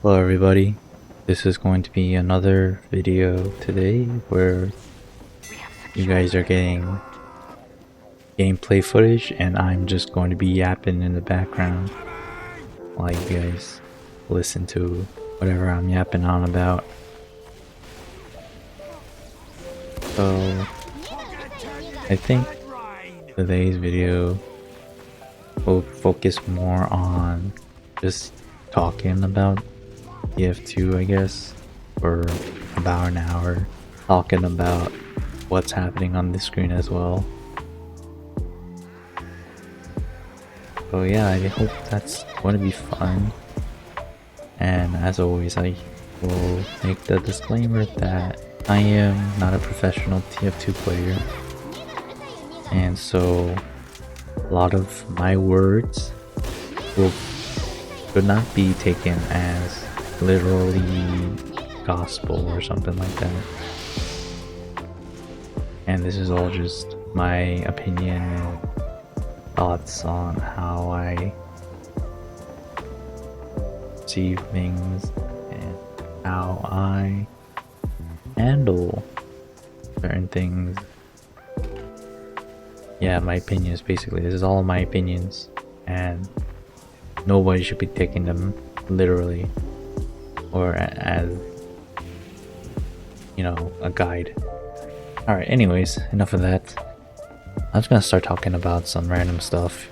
Hello everybody, this is going to be another video today where you guys are getting gameplay footage and I'm just going to be yapping in the background while you guys listen to whatever I'm yapping on about. So I think today's video will focus more on just talking about TF2, I guess, for about an hour, talking about what's happening on the screen as well. So yeah, I hope that's going to be fun. And as always, I will make the disclaimer that I am not a professional TF2 player, and so a lot of my words should not be taken as literally gospel or something like that. And this is all just my opinion and thoughts on how I see things and how I handle certain things. Yeah, my opinions basically. This is all my opinions and nobody should be taking them literally or as, you know, a guide. Alright, anyways, enough of that. I'm just gonna start talking about some random stuff.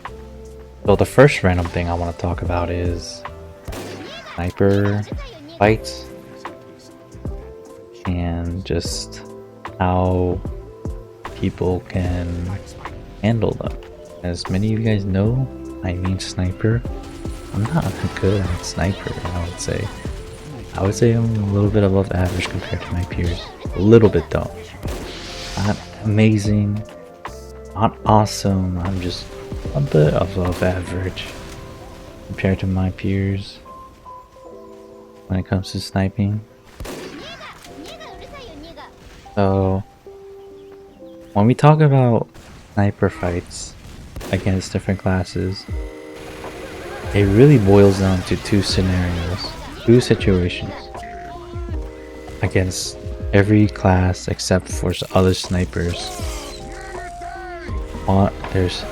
So the first random thing I want to talk about is sniper fights and just how people can handle them. As many of you guys know, I mean sniper. I'm not good at sniper, I would say I'm a little bit above average compared to my peers. A little bit though. Not amazing, not awesome, I'm just a bit above average compared to my peers when it comes to sniping. So when we talk about sniper fights against different classes, it really boils down to two scenarios, two situations against every class except for other snipers. There's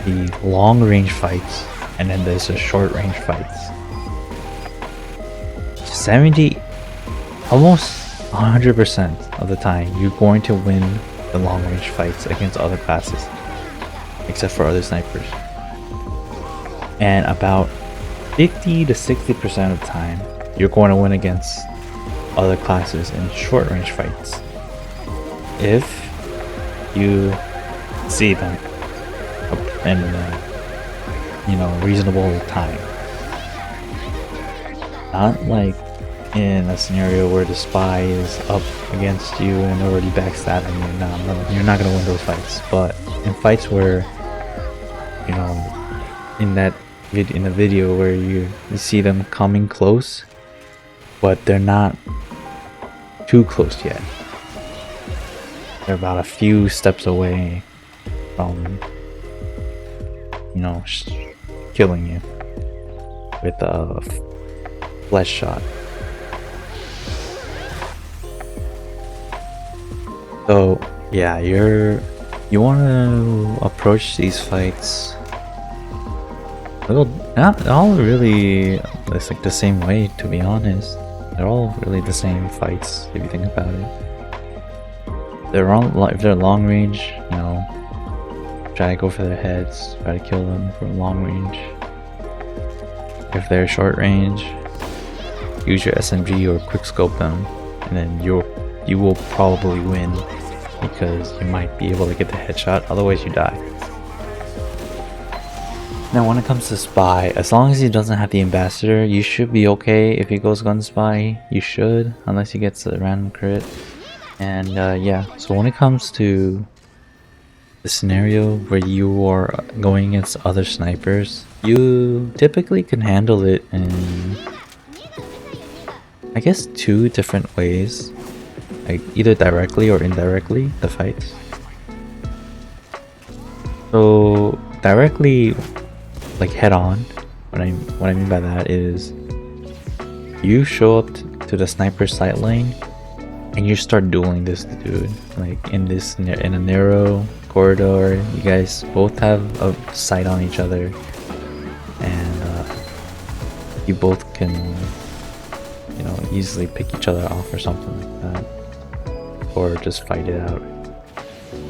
the long range fights and then there's the short range fights. 70, almost 100% of the time you're going to win the long range fights against other classes except for other snipers. And about 50 to 60% of the time you're going to win against other classes in short range fights if you see them in you know, reasonable time. Not like in a scenario where the spy is up against you and already backstabbing you. No, you're not gonna win those fights. But in fights where, you know, in the video where you see them coming close, but they're not too close yet. They're about a few steps away from, you know, killing you with a flesh shot. So yeah, you want to approach these fights not all really it's like the same way, to be honest. They're all really the same fights if you think about it. If they're long range, you know, try to go for their heads, try to kill them from long range. If they're short range, use your SMG or quick scope them, and then you will probably win because you might be able to get the headshot, otherwise you die. Now when it comes to spy, as long as he doesn't have the ambassador, you should be okay. If he goes gun spy, you should, unless he gets a random crit. And yeah, so when it comes to the scenario where you are going against other snipers, you typically can handle it in, I guess, two different ways. Like either directly or indirectly, the fights. So directly, like head on, what I mean by that is You show up to the sniper sight lane and you start dueling this dude, like in a narrow corridor. You guys both have a sight on each other, and you both can, you know, easily pick each other off or something like that, or just fight it out,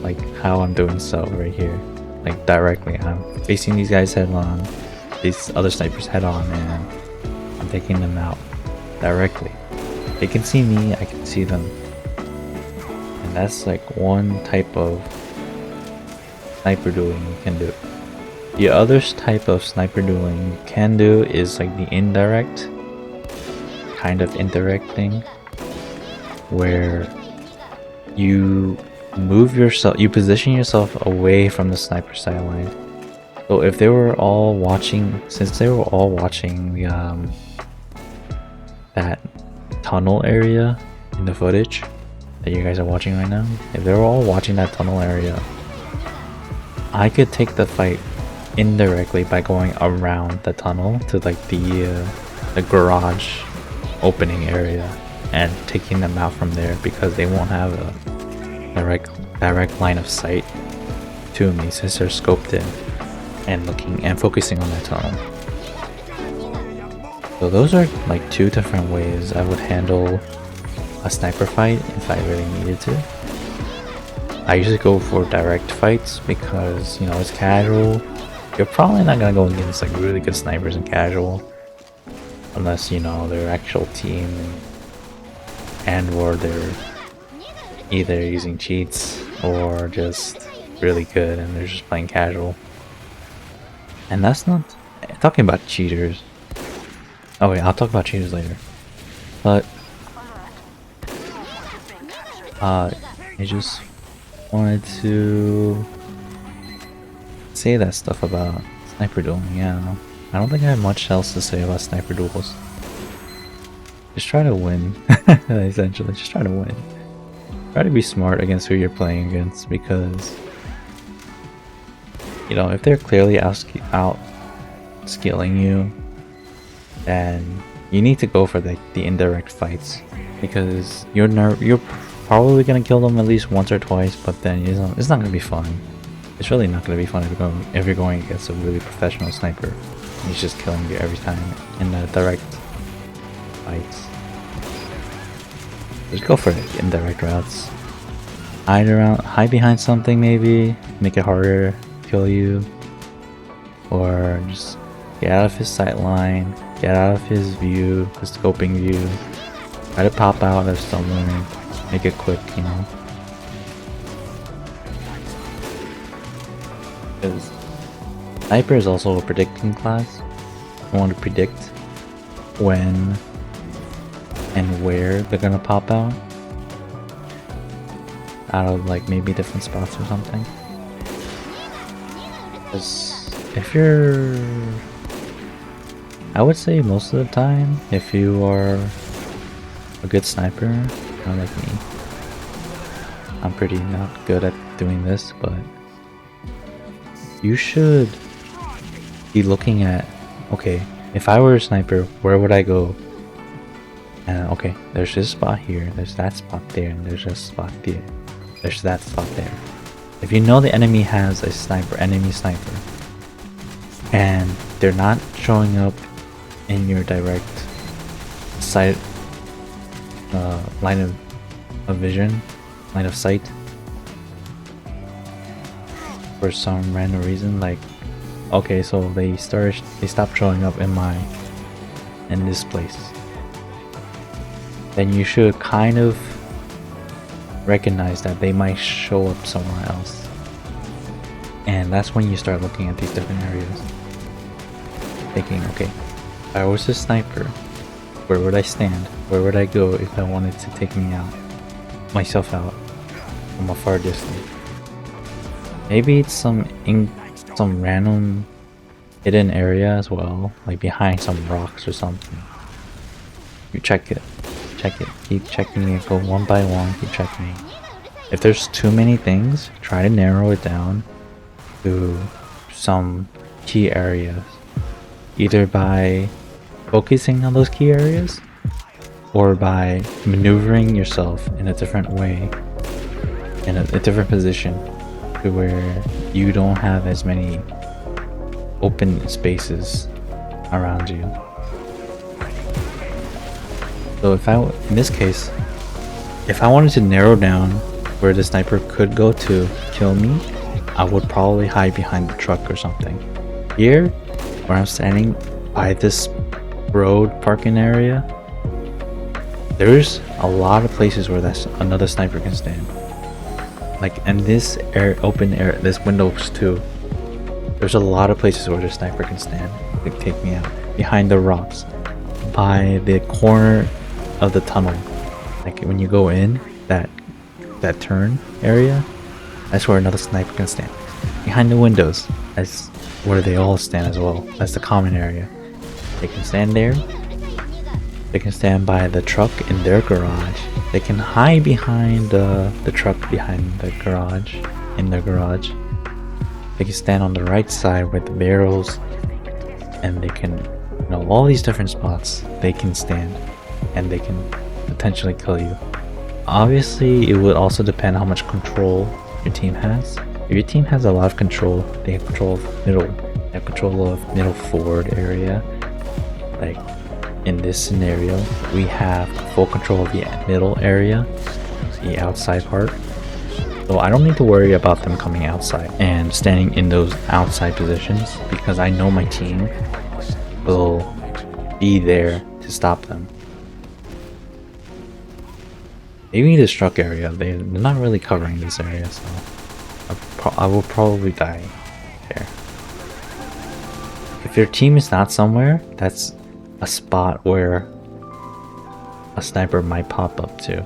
like how I'm doing so right here. Like directly, I'm facing these guys head on, these other snipers head on, and I'm taking them out directly. They can see me, I can see them. And that's like one type of sniper dueling you can do. The other type of sniper dueling you can do is like the indirect, kind of indirect thing, where you position yourself away from the sniper sight line. So if they were all watching, since they were all watching the that tunnel area in the footage that you guys are watching right now, if they were all watching that tunnel area, I could take the fight indirectly by going around the tunnel to like the garage opening area and taking them out from there, because they won't have a direct line of sight to me since they're scoped in and looking and focusing on that tunnel. So those are like two different ways I would handle a sniper fight if I really needed to. I usually go for direct fights because, you know, it's casual. You're probably not gonna go against like really good snipers in casual unless, you know, they're actual team and or they're either using cheats or just really good and they're just playing casual. And that's not talking about cheaters. Oh wait, I'll talk about cheaters later. But I just wanted to say that stuff about sniper dueling. Yeah, I don't think I have much else to say about sniper duels. Just try to win. Essentially, just try to win. Try to be smart against who you're playing against, because, you know, if they're clearly out skilling you, then you need to go for the indirect fights, because you're probably gonna kill them at least once or twice, but then it's not gonna be fun. It's really not gonna be fun if you're going against a really professional sniper and he's just killing you every time in the direct fights. Just go for the indirect routes. Hide behind something, maybe make it harder to kill you, or just get out of his sight line, get out of his view, his scoping view. Try to pop out of somewhere, make it quick, you know. Because sniper is also a predicting class. You want to predict when and where they're gonna pop out of like maybe different spots or something. Because if you're, I would say most of the time, if you are a good sniper, not like me, I'm pretty not good at doing this, but you should be looking at, okay, if I were a sniper, where would I go? And okay, there's this spot here, there's that spot there, and there's a spot there, there's that spot there. If you know the enemy has a enemy sniper, and they're not showing up in your direct sight, line of vision, line of sight, for some random reason, like, okay, so they stopped showing up in this place, then you should kind of recognize that they might show up somewhere else. And that's when you start looking at these different areas, thinking, okay, if I was a sniper, where would I stand? Where would I go if I wanted to take myself out from a far distance? Maybe it's some random hidden area as well, like behind some rocks or something. You check it, keep checking it, go one by one, keep checking it. If there's too many things, try to narrow it down to some key areas, either by focusing on those key areas or by maneuvering yourself in a different way, in a different position, to where you don't have as many open spaces around you. So in this case, if I wanted to narrow down where the sniper could go to kill me, I would probably hide behind the truck or something. Here, where I'm standing by this road parking area, there's a lot of places where another sniper can stand. Like in this open air, this windows too. There's a lot of places where the sniper can stand, like take me out. Behind the rocks, by the corner of the tunnel, like when you go in that turn area, that's where another sniper can stand. Behind the windows, that's where they all stand as well. That's the common area. They can stand there. They can stand by the truck in their garage. They can hide behind the truck behind the garage, in their garage. They can stand on the right side with the barrels, and they can, all these different spots they can stand, and they can potentially kill you. Obviously, it would also depend how much control your team has. If your team has a lot of control, they have control of middle. They have control of middle forward area. Like in this scenario, we have full control of the middle area, the outside part. So I don't need to worry about them coming outside and standing in those outside positions, because I know my team will be there to stop them. Maybe this truck area, they're not really covering this area, so I will probably die there. If your team is not somewhere, that's a spot where a sniper might pop up to.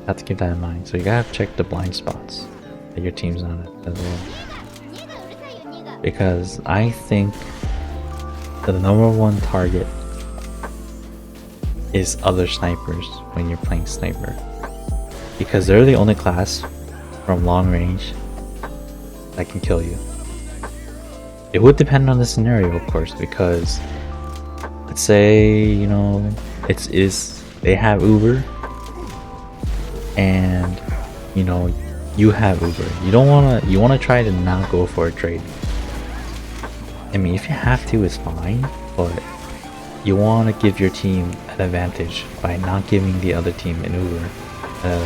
Have to keep that in mind. So you gotta check the blind spots that your team's on as well. Because I think the number one target is other snipers when you're playing sniper. Because they're the only class from long range that can kill you. It would depend on the scenario, of course, because let's say, they have Uber and you have Uber. You wanna try to not go for a trade. I mean, if you have to, it's fine, but you wanna give your team an advantage by not giving the other team an Uber. A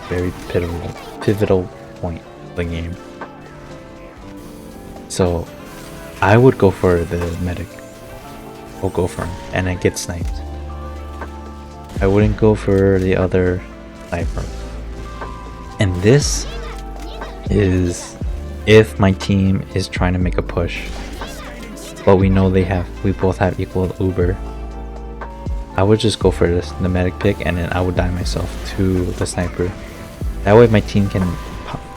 very pivotal point of the game. So I would go for the medic. Or go for him and then get sniped. I wouldn't go for the other sniper. And this is if my team is trying to make a push, but we know we both have equal Uber. I would just go for the medic pick, and then I would die myself to the sniper. That way my team can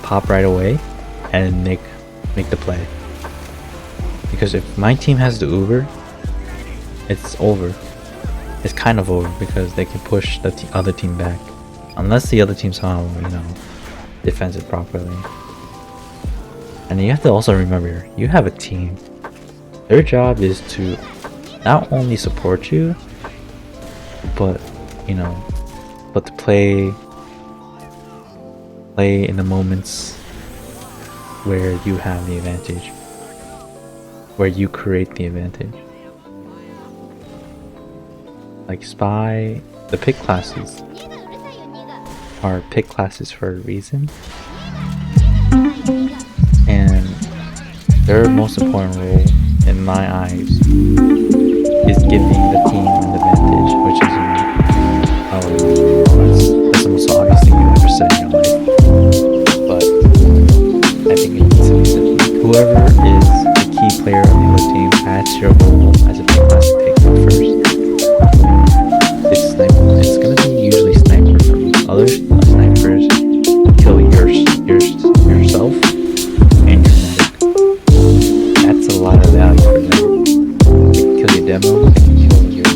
pop right away and make the play. Because if my team has the Uber, it's over. It's kind of over because they can push the other team back. Unless the other team somehow, defends it properly. And you have to also remember, you have a team. Their job is to not only support you, but to play in the moments where you have the advantage, where you create the advantage. Like spy, the pick classes are pick classes for a reason, and their most important role in my eyes is giving the team an advantage, which is that's the most obvious thing you've ever said in your life. But I think it needs to be said. Whoever is the key player of the other team, that's your role as a pick class to take them first. It's gonna be usually sniper from other snipers kill yourself and your medic. That's a lot of value for them. They can kill your demo, they can kill your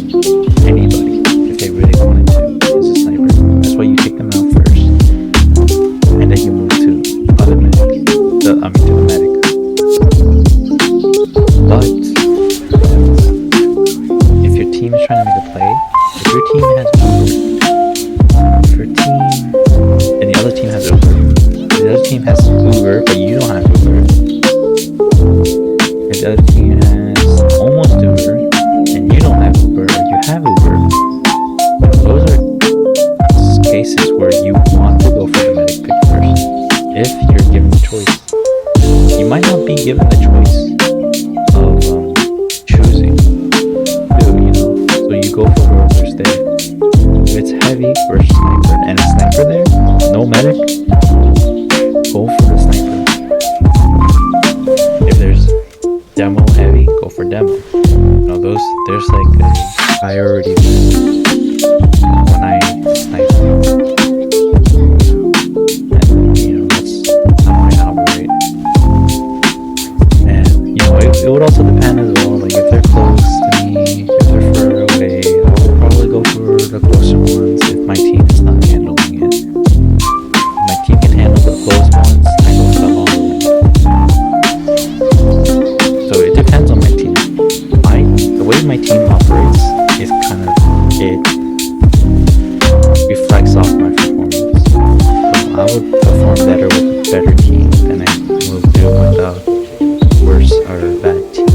has Uber. If your team and the other team has Uber, the other team has Uber, but you don't have Uber. If the other team has almost Uber, and you don't have Uber, or you have Uber, those are cases where you want to go for the medic pick first. If you're given the choice, you might not be given the choice of choosing. So you go for whoever's there. If it's heavy versus sniper, and a sniper there, no medic, go for the sniper. If there's demo heavy, go for demo. There's like a priority when I snipe. And that's how I operate. And it would also depend as well, like if they're close to me, if they're further away, I would probably go for the closer ones if my team is not handling it. If my team can handle the close ones, I go for the long ones. So it depends on my team. The way my team operates is kind of, it reflects off my performance. So I would perform better with a better team than I will do with a worse or a bad team.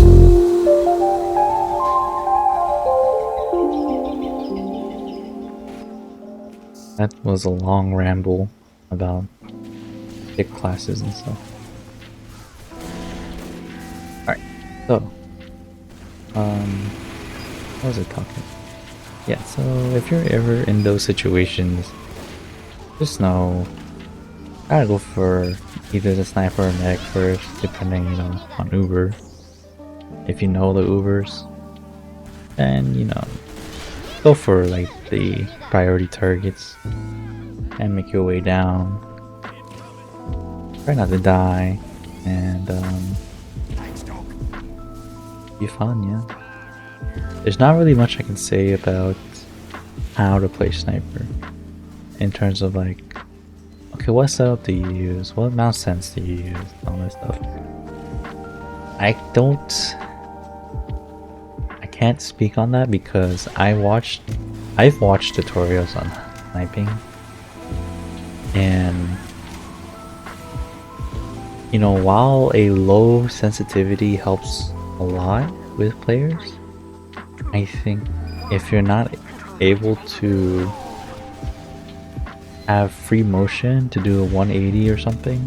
That was a long ramble about pick classes and stuff. Alright, so what was I talking? Yeah, so if you're ever in those situations, just know gotta go for either the sniper or medic first, depending, on Uber. If you know the Ubers, then go for like the priority targets and make your way down. Try not to die and be fun, yeah. There's not really much I can say about how to play sniper in terms of like, okay, what setup do you use? What mouse sense do you use? All that stuff. I can't speak on that because I've watched tutorials on sniping, and while a low sensitivity helps a lot with players, I think if you're not able to have free motion to do a 180 or something,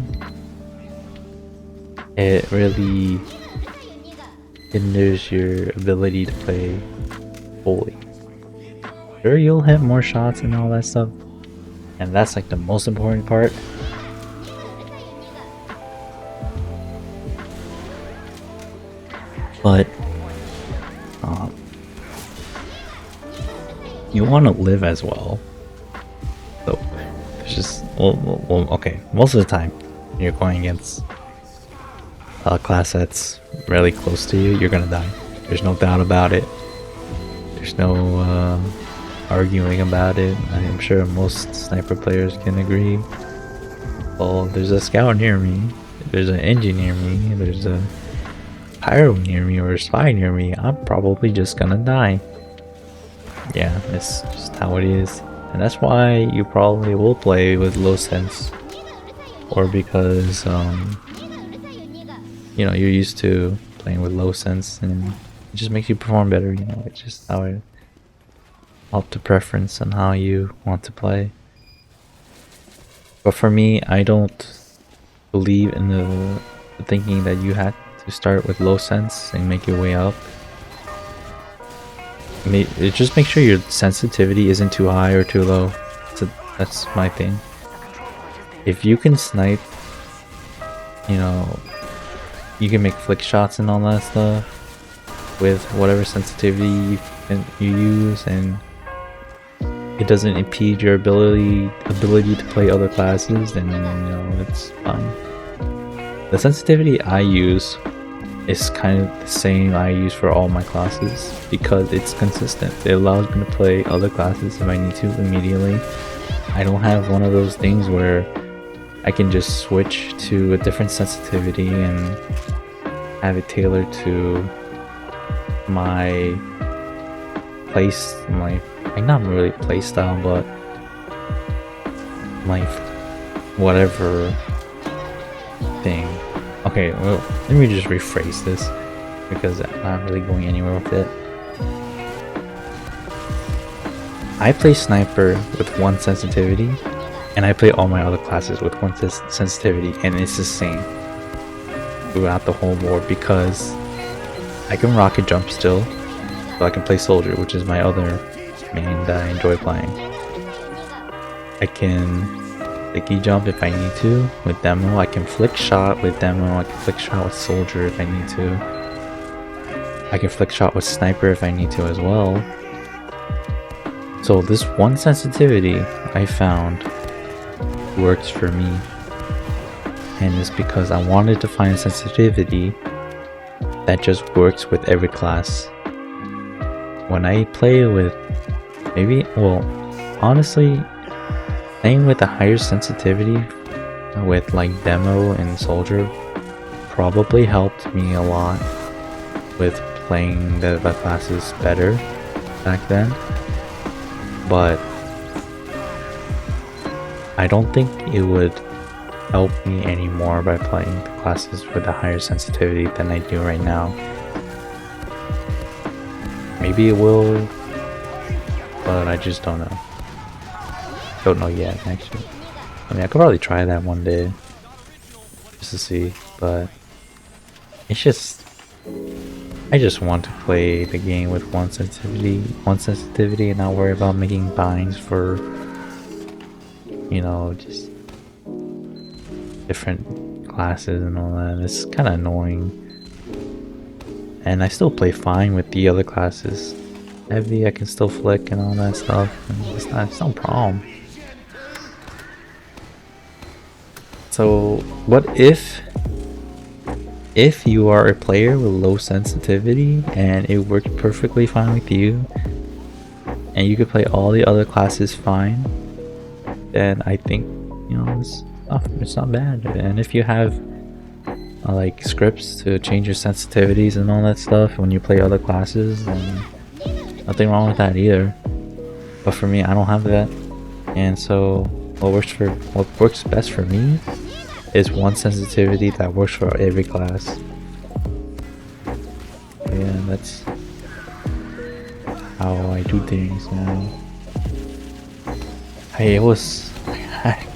it really hinders your ability to play fully. Sure, you'll hit more shots and all that stuff, and that's like the most important part. But you want to live as well. So it's just okay. Most of the time, you're going against a class that's really close to you, you're gonna die. There's no doubt about it. There's no arguing about it. I'm sure most sniper players can agree. Well, there's a scout near me, there's an engine near me, there's a pyro near me, or a spy near me, I'm probably just gonna die. Yeah, it's just how it is. And that's why you probably will play with low sense, or because you're used to playing with low sense and it just makes you perform better. It's just how it up to preference on how you want to play. But for me, I don't believe in the thinking that you had to start with low sense and make your way up. Just make sure your sensitivity isn't too high or too low. So that's my thing. If you can snipe, you can make flick shots and all that stuff with whatever sensitivity you use, and it doesn't impede your ability to play other classes, then it's fine. The sensitivity I use is kind of the same I use for all my classes because it's consistent. It allows me to play other classes if I need to immediately. I don't have one of those things where I can just switch to a different sensitivity and have it tailored to my place, my like not really playstyle, but like whatever thing. Okay, well, let me just rephrase this because I'm not really going anywhere with it. I play sniper with 1 sensitivity, and I play all my other classes with 1 sensitivity, and it's the same throughout the whole board because I can rocket jump still, so I can play soldier, which is my other main that I enjoy playing. I can sticky jump if I need to with demo. I can flick shot with demo. I can flick shot with soldier if I need to. I can flick shot with sniper if I need to as well. So this 1 sensitivity I found works for me, and it's because I wanted to find sensitivity that just works with every class. When I play with honestly, playing with a higher sensitivity with like demo and soldier probably helped me a lot with playing the classes better back then, but I don't think it would help me anymore by playing the classes with a higher sensitivity than I do right now. Maybe it will, but I just don't know. Don't know yet, actually. I mean, I could probably try that one day just to see, but it's just I just want to play the game with 1 sensitivity and not worry about making binds for, you know, just different classes and all that. It's kind of annoying, and I still play fine with the other classes. Heavy, I can still flick and all that stuff, and it's no problem. So what if you are a player with low sensitivity and it works perfectly fine with you and you could play all the other classes fine, then I think, you know, it's not bad. And if you have like scripts to change your sensitivities and all that stuff when you play other classes, then nothing wrong with that either. But for me, I don't have that, and so what works best for me is 1 sensitivity that works for every class. Yeah, that's how I do things now. I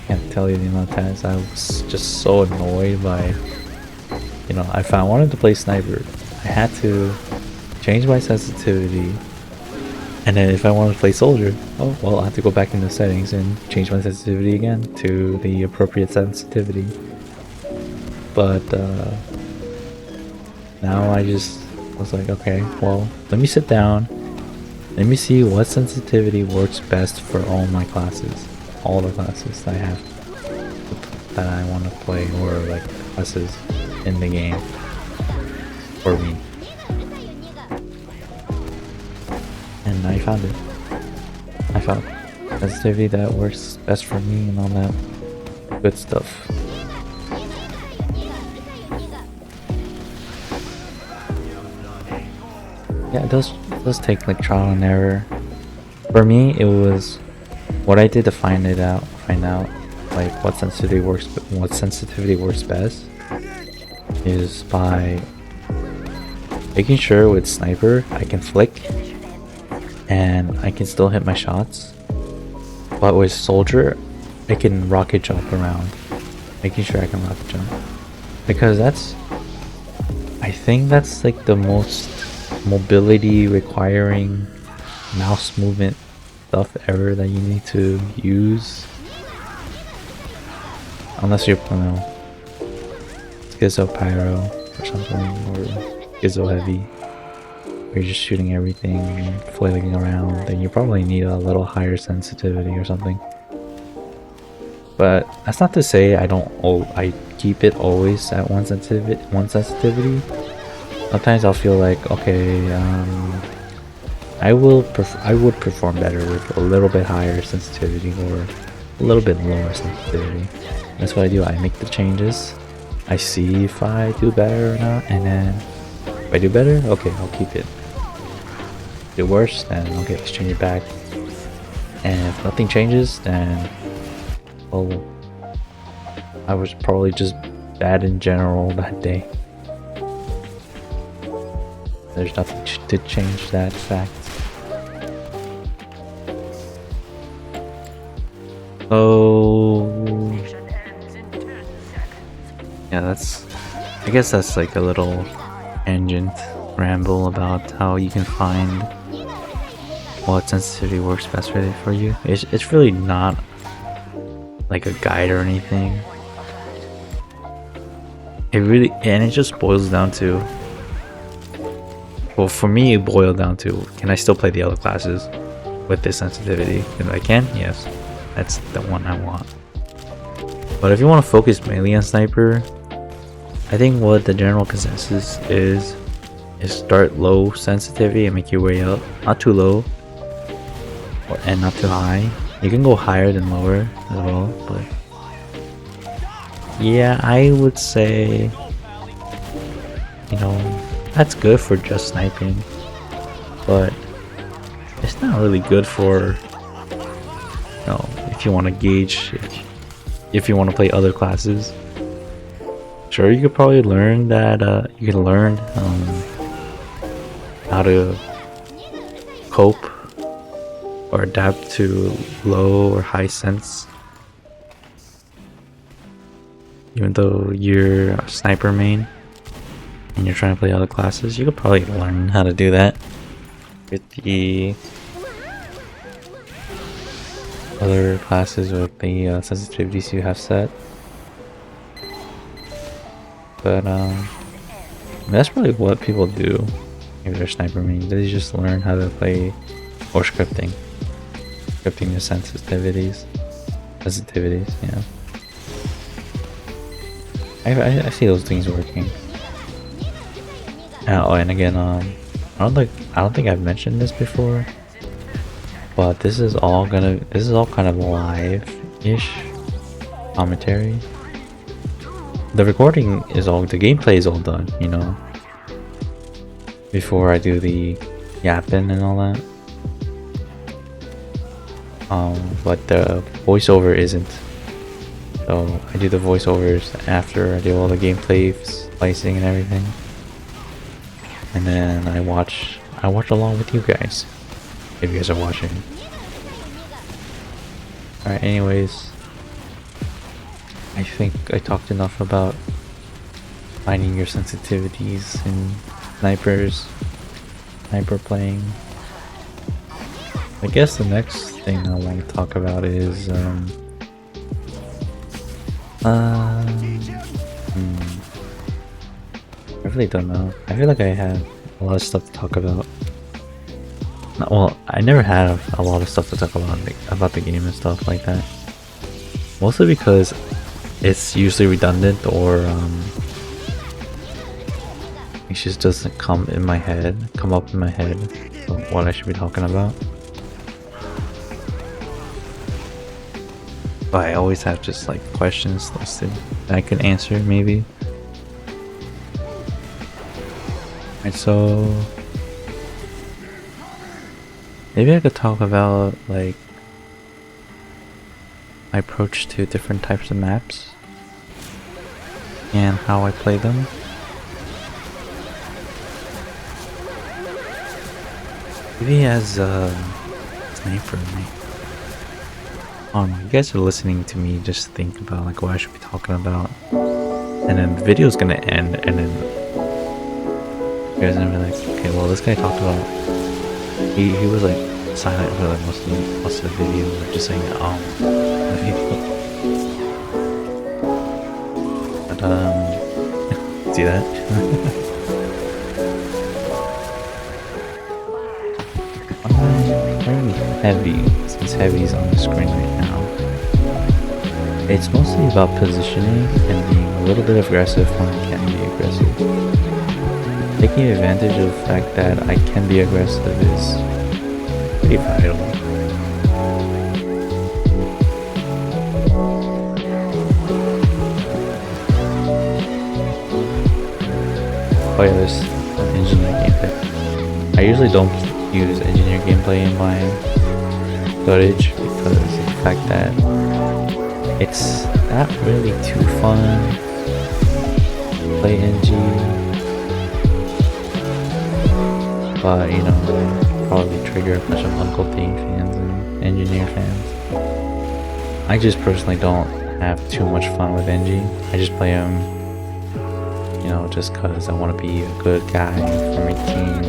can't tell you the amount of times I was just so annoyed by, you know, if I wanted to play sniper, I had to change my sensitivity, and then if I wanted to play soldier, oh well, I have to go back into settings and change my sensitivity again to the appropriate sensitivity. But now I just was like, okay, well, let me sit down, let me see what sensitivity works best for all my classes, all the classes I have that I want to play, or like classes in the game for me. And I found it. I found sensitivity that works best for me and all that good stuff. Yeah, it does take like trial and error. For me, it was what I did to find out like what sensitivity works best is by making sure with sniper I can flick and I can still hit my shots, but with soldier I can rocket jump around, making sure I can rocket jump, because I think that's like the most mobility requiring mouse movement stuff ever that you need to use, unless you're, you know, Schizo Pyro or something, or Schizo Heavy, where you're just shooting everything and flailing around, then you probably need a little higher sensitivity or something. But that's not to say I keep it always at 1 sensitivity. Sometimes I'll feel like, okay, I would perform better with a little bit higher sensitivity or a little bit lower sensitivity. That's what I do. I make the changes, I see if I do better or not, and then if I do better, okay, I'll keep it. If it worse, then okay, let's change it back. And if nothing changes, then well, I was probably just bad in general that day. There's nothing to change that fact. So yeah, I guess that's like a little tangent ramble about how you can find what sensitivity works best for you. It's really not like a guide or anything. It just boils down to, well, for me it boiled down to, can I still play the other classes with this sensitivity? If I can, yes, that's the one I want. But if you want to focus mainly on sniper, I think what the general consensus is start low sensitivity and make your way up. Not too low and not too high. You can go higher than lower as well, but yeah, I would say, you know, that's good for just sniping, but it's not really good for, you know, if you want to gauge, if you want to play other classes. Sure, you could probably learn that, you can learn how to cope or adapt to low or high sense. Even though you're a sniper main and you're trying to play other classes, you could probably learn how to do that with the other classes with the sensitivities you have set. But that's probably what people do if they're sniper main. They just learn how to play, or scripting the sensitivities, yeah. I see those things working. Oh, and again, I don't think I've mentioned this before, but this is all kind of live-ish commentary. The recording is all, the gameplay is all done, you know, before I do the yapping and all that. But the voiceover isn't. So I do the voiceovers after I do all the gameplay splicing and everything, and then I watch along with you guys if you guys are watching. All right. Anyways, I think I talked enough about finding your sensitivities in sniper playing. I guess the next thing I want to talk about is I really don't know. I feel like I have a lot of stuff to talk about. Well, I never had a lot of stuff to talk about the game and stuff like that. Mostly because it's usually redundant, or it just doesn't come up in my head of what I should be talking about. But I always have just like questions listed that I can answer maybe. And so maybe I could talk about like my approach to different types of maps and how I play them. Maybe as a sniper, you guys are listening to me just think about like what I should be talking about, and then the video is gonna end, and then you guys are gonna be like, okay, well, this guy talked about, he was like silent for like most of the video, like just saying but see that? I'm wearing heavy, since heavy is on the screen right now. It's mostly about positioning and being a little bit aggressive when I can be aggressive. Taking advantage of the fact that I can be aggressive is pretty vital. Oh yeah, there's engineer gameplay. I usually don't use engineer gameplay in my footage because of the fact that it's not really too fun to play NG, but you know, probably trigger a bunch of Uncle Dave fans and Engineer fans. I just personally don't have too much fun with NG. I just play them, you know, just cause I want to be a good guy for my team.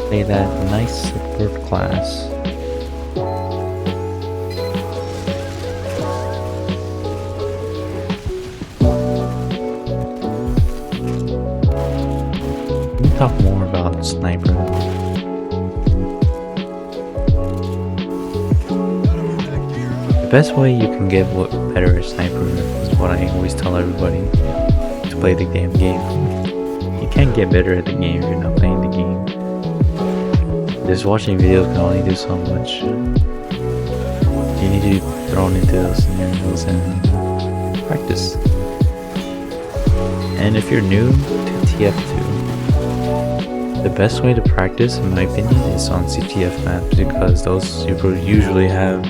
Play that nice support class. Let me talk more about sniper. The best way you can get better at sniper is what I always tell everybody: to play the damn game. You can't get better at the game if you're not playing the game. Just watching videos can only do so much. You need to be thrown into those scenarios and practice. And if you're new to TF2, the best way to practice, in my opinion, is on CTF maps, because those usually have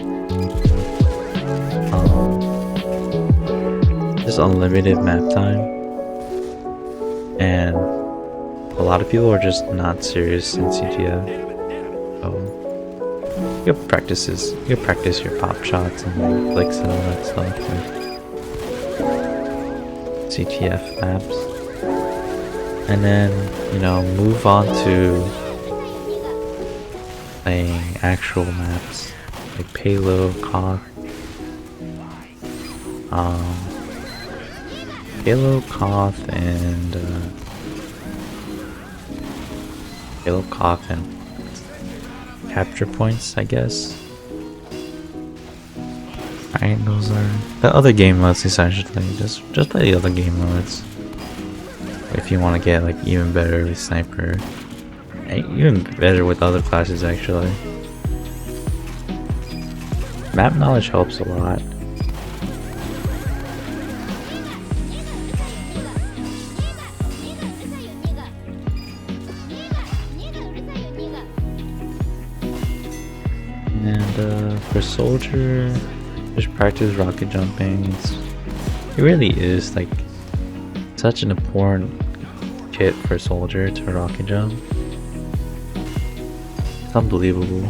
just unlimited map time, and a lot of people are just not serious in CTF. So you practice your pop shots and flicks and all that stuff with CTF maps, and then, you know, move on to playing actual maps like Filo, Koth, and capture points, I guess. Right, those are the other game modes essentially. Just play the other game modes if you want to get like even better with sniper, and even better with other classes actually. Map knowledge helps a lot. And for soldier, just practice rocket jumping. It really is like such an important kit for soldier to rocket jump. It's unbelievable.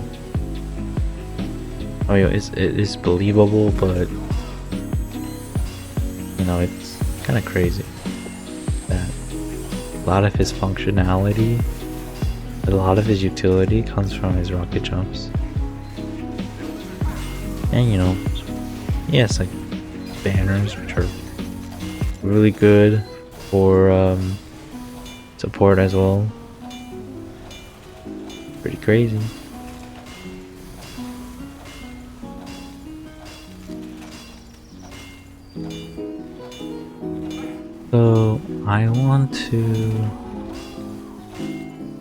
I mean, it is believable, but you know, it's kind of crazy that a lot of his functionality, a lot of his utility comes from his rocket jumps. And you know, yes, like banners, which are really good for support as well. Pretty crazy. So I want to,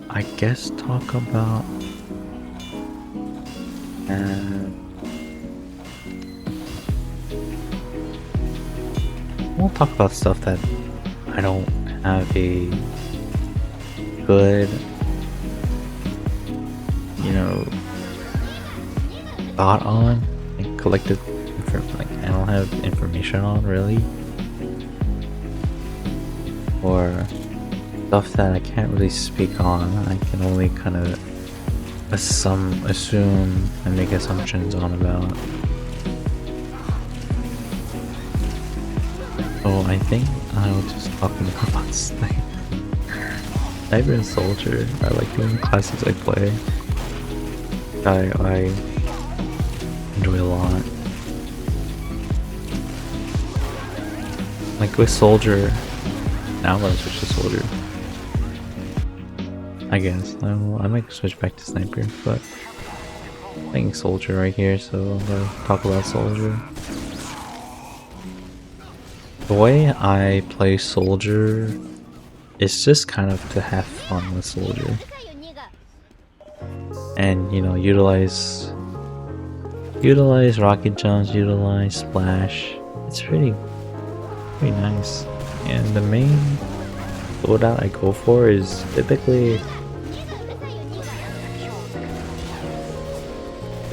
I guess, talk about we'll talk about stuff that I don't have a good, you know, thought on, like collective, like I don't have information on really, or stuff that I can't really speak on. I can only kind of assume and make assumptions on about. Oh, I think I will just talk more about sniper. Sniper and soldier. I like doing the classes I play. I enjoy a lot. Like with soldier, now I'm gonna switch to soldier. I guess I might switch back to sniper, but I'm playing soldier right here, so I'm gonna talk about soldier. The way I play soldier is just kind of to have fun with soldier, and you know, utilize rocket jumps, utilize splash. It's pretty nice. And the main loadout I go for is typically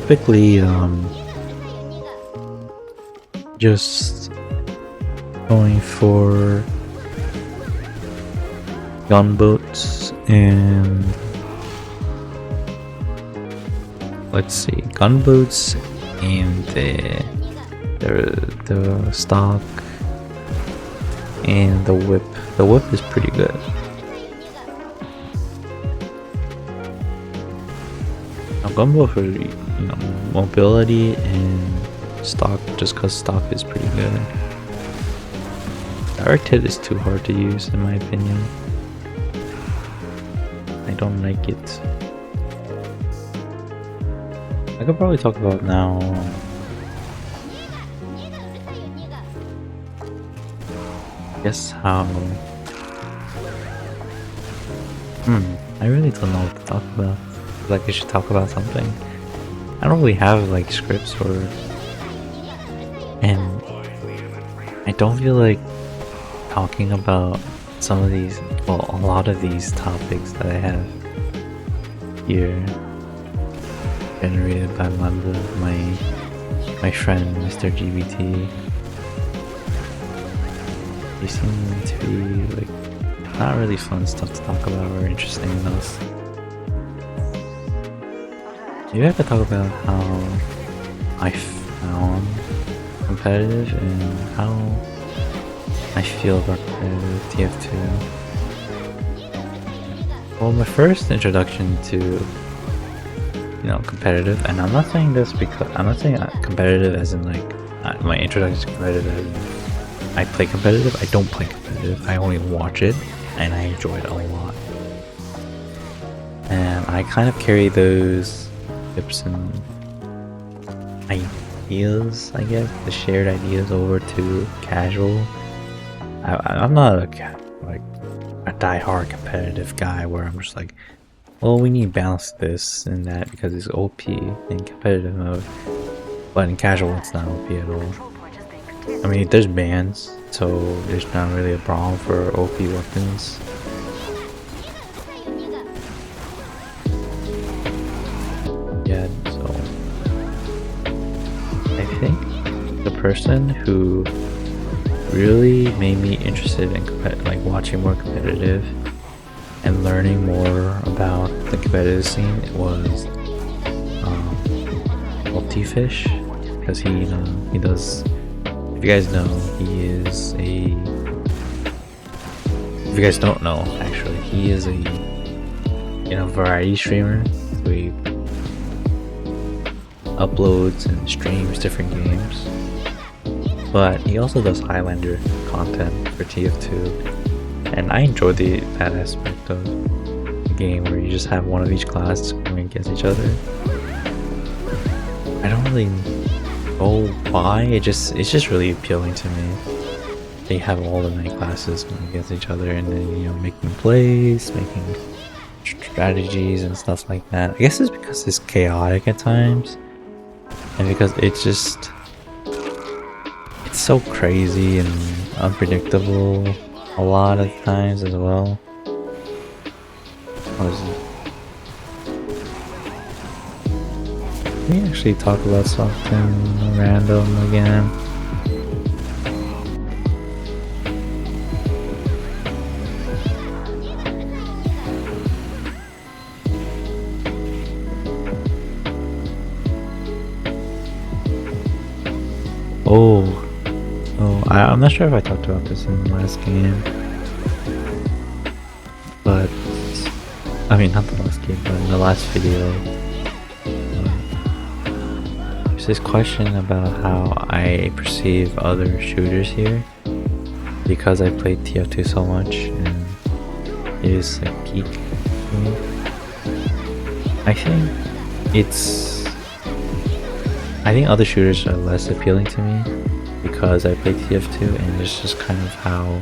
typically just going for gunboats and let's see, gunboats and the stock and the whip. The whip is pretty good. Now gunboat for mobility and stock, just because stock is pretty good. Direct hit is too hard to use in my opinion. I don't like it. I could probably talk about now I guess how I really don't know what to talk about. I feel like I should talk about something. I don't really have like scripts and I don't feel like talking about some of these, well, a lot of these topics that I have here generated by my friend Mr. GBT. They seem to be like not really fun stuff to talk about or interesting enough. Maybe I could talk about how I found competitive and how I feel about competitive TF2. Well, my first introduction to competitive, and I'm not saying this because I'm not saying competitive as in like my introduction to competitive as in I play competitive. I don't play competitive. I only watch it and I enjoy it a lot. And I kind of carry those tips and ideas, I guess, the shared ideas over to casual. I'm not a die-hard competitive guy where I'm just like, well, we need to balance this and that because it's OP in competitive mode, but in casual it's not OP at all. I mean, there's bans, so there's not really a problem for OP weapons. Yeah, so I think the person who really made me interested in like watching more competitive and learning more about the competitive scene was Multifish, because he does. If you guys know, he is a. If you guys don't know, actually, he is a variety streamer. So he uploads and streams different games, but he also does Highlander content for TF2, and I enjoy that aspect of the game where you just have one of each class going against each other. I don't really know why, it's just really appealing to me. They have all the night classes going against each other and then making plays, making strategies and stuff like that. I guess it's because it's chaotic at times, and because it's so crazy and unpredictable a lot of times as well. Let me actually talk about something random again. I'm not sure if I talked about this in the last game, but I mean not the last game, but in the last video. There's this question about how I perceive other shooters here because I played TF2 so much and it is a peak game. I think other shooters are less appealing to me because I play TF2 and it's just kind of how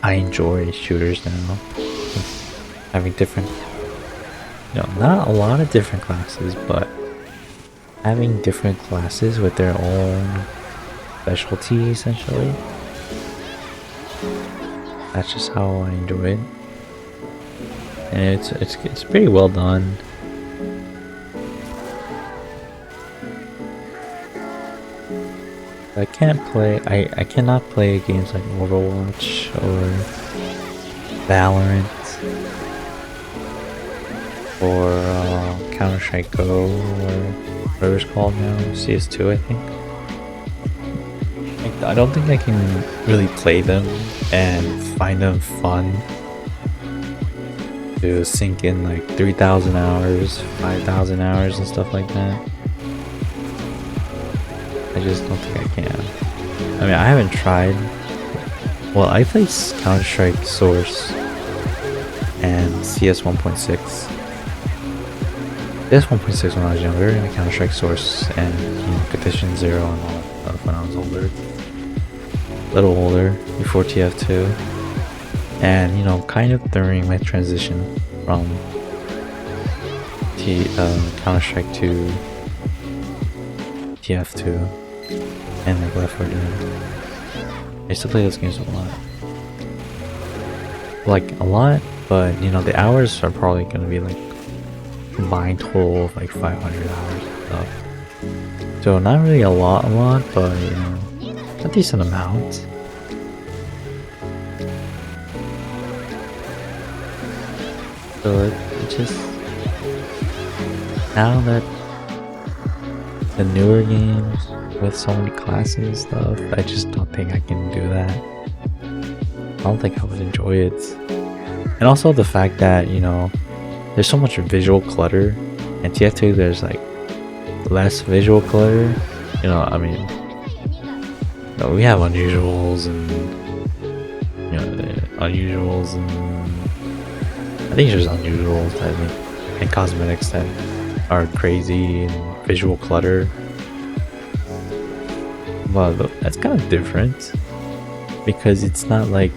I enjoy shooters now. Having different, not a lot of different classes, but having different classes with their own specialty essentially. That's just how I enjoy it. And it's pretty well done. I can't play. I cannot play games like Overwatch or Valorant or Counter-Strike Go or whatever it's called now, CS2 I think. I don't think I can really play them and find them fun to sink in like 3,000 hours, 5,000 hours and stuff like that. I just don't think I can. I mean, I haven't tried. Well, I played Counter-Strike Source and CS 1.6. CS 1.6 when I was younger, and Counter-Strike Source and Condition Zero and all that stuff when I was older. A little older, before TF2. And kind of during my transition from Counter-Strike to TF2 and like Left 4 Dead. I used to play those games a lot. Like a lot, but the hours are probably gonna be like combined total of like 500 hours and stuff. So not really a lot, but a decent amount. So it just, now that the newer games with so many classes and stuff, I just don't think I can do that. I don't think I would enjoy it. And also the fact that, there's so much visual clutter, and TF2 there's like less visual clutter. I mean, we have unusuals and unusuals and I think it's just unusuals, I think, and cosmetics that are crazy and visual clutter. Well, that's kind of different because it's not like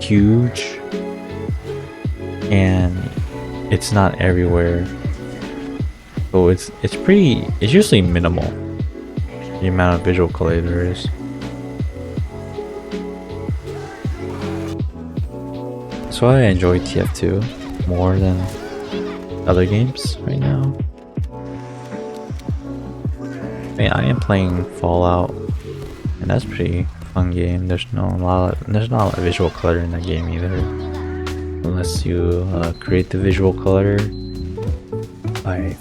huge and it's not everywhere. So it's usually minimal, the amount of visual color there is. That's why I enjoy TF2 more than other games right now. I mean, I am playing Fallout, and that's a pretty fun game. There's not a lot of visual clutter in that game either, unless you create the visual clutter by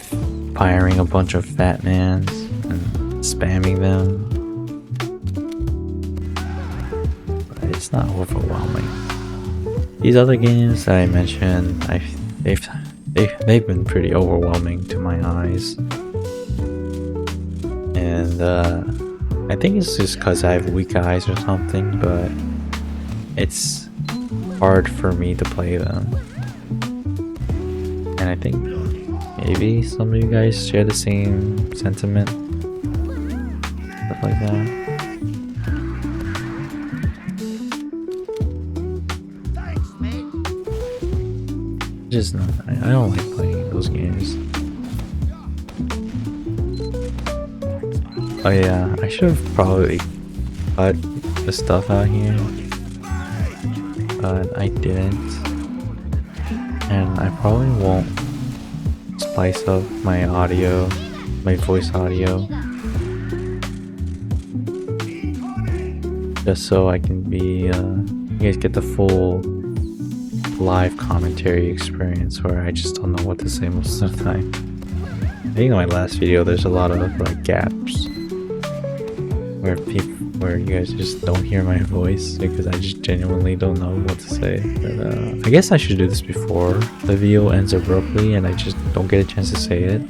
firing a bunch of fat mans and spamming them. But it's not overwhelming. These other games that I mentioned, they've been pretty overwhelming to my eyes, and I think it's just because I have weak eyes or something, but it's hard for me to play them. And I think maybe some of you guys share the same sentiment, stuff like that. Just not, I don't like playing those games. Oh yeah, I should have probably cut the stuff out here, but I didn't, and I probably won't spice up my audio, my voice audio, just so I can be, you guys get the full live commentary experience where I just don't know what to say most of the time. I think in my last video there's a lot of like gaps where you guys just don't hear my voice because I just genuinely don't know what to say. But I guess I should do this before the video ends abruptly and I just don't get a chance to say it.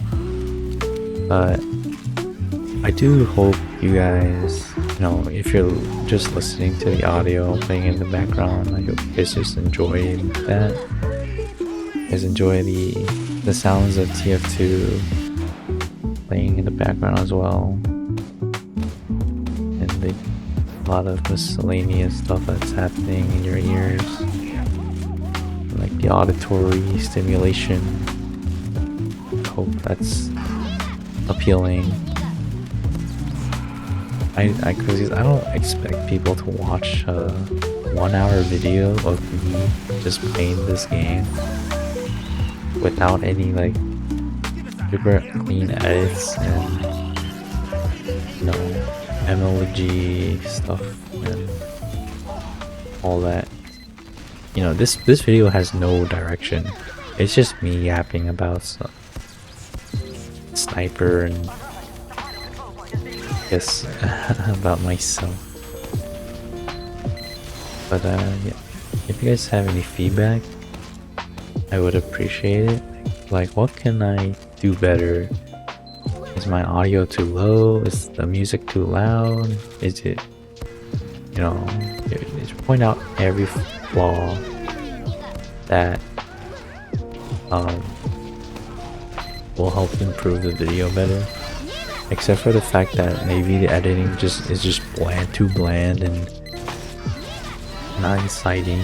But I do hope you guys, if you're just listening to the audio playing in the background, I hope you guys just enjoy that. You guys enjoy the sounds of TF2 playing in the background as well. And a lot of miscellaneous stuff that's happening in your ears. Like the auditory stimulation. I hope that's appealing. Cause I don't expect people to watch a 1 hour video of me just playing this game without any like super clean edits and MLG stuff and all that. You know, this video has no direction. It's just me yapping about some sniper and I guess about myself. But yeah, if you guys have any feedback, I would appreciate it. Like, what can I do better? Is my audio too low? Is the music too loud? Is it, you know, just point out every flaw that will help improve the video better. Except for the fact that maybe the editing is just too bland and not exciting.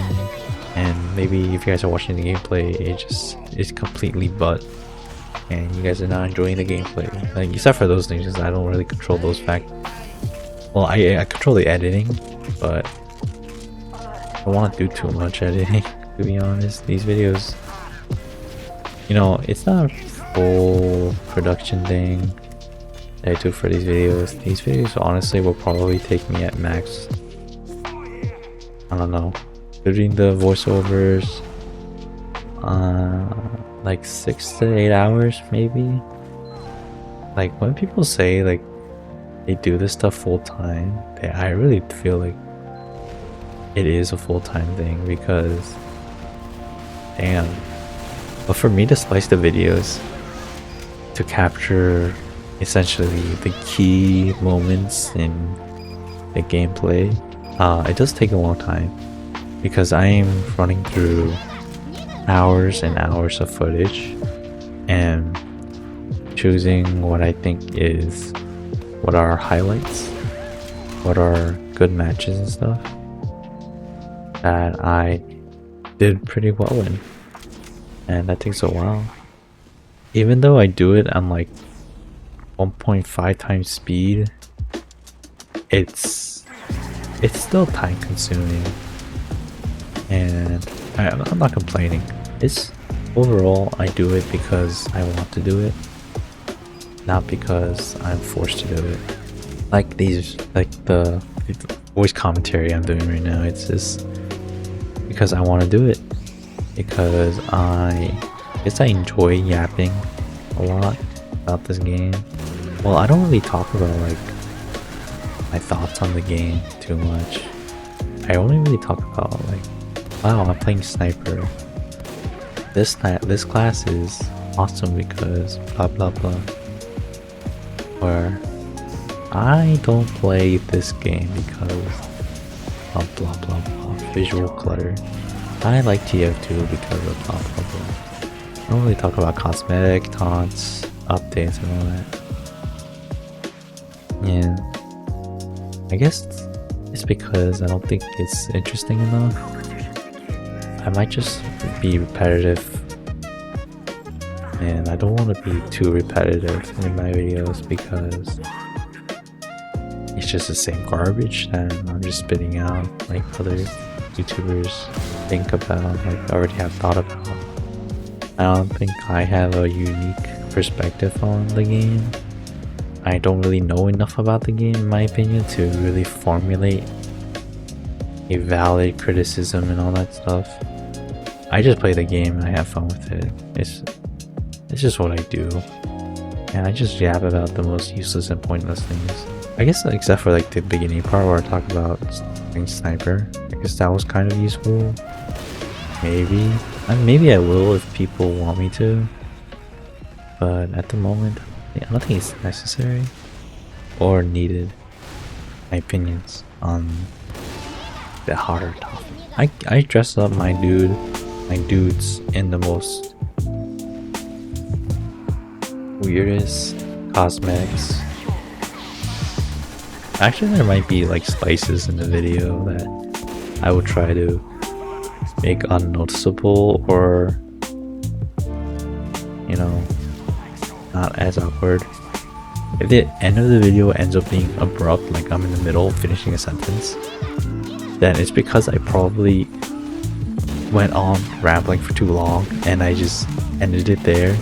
And maybe if you guys are watching the gameplay, it's completely butt, and you guys are not enjoying the gameplay. Like, except for those things, I don't really control those facts. Well, I control the editing, but I don't want to do too much editing. To be honest, these videos, you know, it's not a full production thing that I do for these videos. These videos honestly will probably take me at max, I don't know, including the voiceovers, like 6 to 8 hours maybe. Like, when people say like they do this stuff full time, I really feel like it is a full-time thing, because damn. But for me to slice the videos to capture essentially the key moments in the gameplay, it does take a long time, because I am running through hours and hours of footage and choosing what I think is what are highlights, what are good matches and stuff that I did pretty well in, and that takes a while. Even though I do it on like 1.5 times speed, it's still time consuming, and I'm not complaining. It's overall, I do it because I want to do it, not because I'm forced to do it. Like the voice commentary I'm doing right now, it's just because I want to do it, because I guess I enjoy yapping a lot about this game. Well, I don't really talk about like my thoughts on the game too much. I only really talk about like, wow, I'm playing sniper. This class is awesome because blah blah blah. Or I don't play this game because of blah blah blah, visual clutter. I like TF2 because of blah blah blah. I don't really talk about cosmetic, taunts, updates and all that. Yeah, I guess it's because I don't think it's interesting enough. I might just be repetitive, and I don't want to be too repetitive in my videos because it's just the same garbage that I'm just spitting out like other YouTubers think about, like already have thought about. I don't think I have a unique perspective on the game. I don't really know enough about the game, in my opinion, to really formulate a valid criticism and all that stuff. I just play the game and I have fun with it. It's just what I do, and I just yap about the most useless and pointless things. I guess except for like the beginning part where I talk about playing sniper. I guess that was kind of useful. Maybe I will if people want me to, but at the moment I don't think it's necessary or needed. My opinions on the harder topic. I dress up my dudes in the most weirdest cosmetics. Actually, there might be like spices in the video that I would try to make unnoticeable, or you know, not as awkward. If the end of the video ends up being abrupt, like I'm in the middle finishing a sentence, then it's because I probably went on rambling for too long and I just ended it there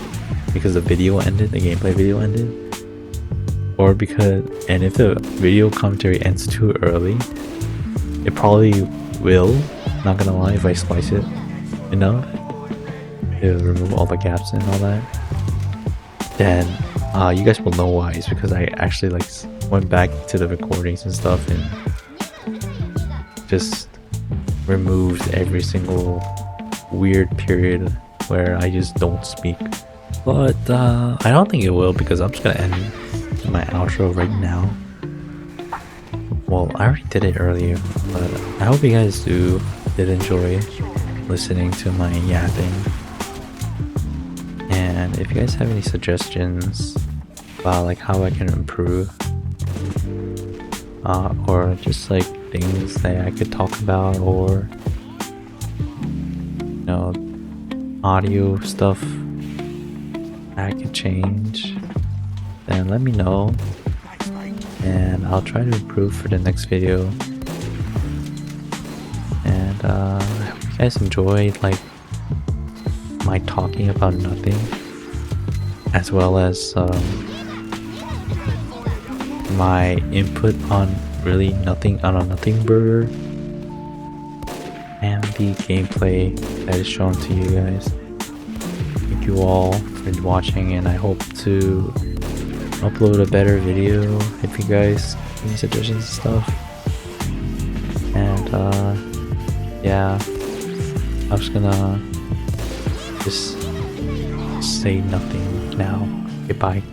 because the video ended, the gameplay video ended. or because, and if the video commentary ends too early, it probably will, not gonna lie, if I splice it enough to remove all the gaps and all that, then you guys will know why. It's because I actually like went back to the recordings and stuff and just removed every single weird period where I just don't speak. But I don't think it will, because I'm just gonna end my outro right now. Well, I already did it earlier, but I hope you guys did enjoy listening to my yapping. And if you guys have any suggestions about like how I can improve, or just like things that I could talk about, or you know, audio stuff I could change, then let me know and I'll try to improve for the next video. And I hope you guys enjoyed like my talking about nothing, as well as my input on really nothing, on a nothing burger, and the gameplay that is shown to you guys. Thank you all for watching, and I hope to upload a better video if you guys have any suggestions and stuff. And yeah, I'm just gonna just say nothing now. Goodbye.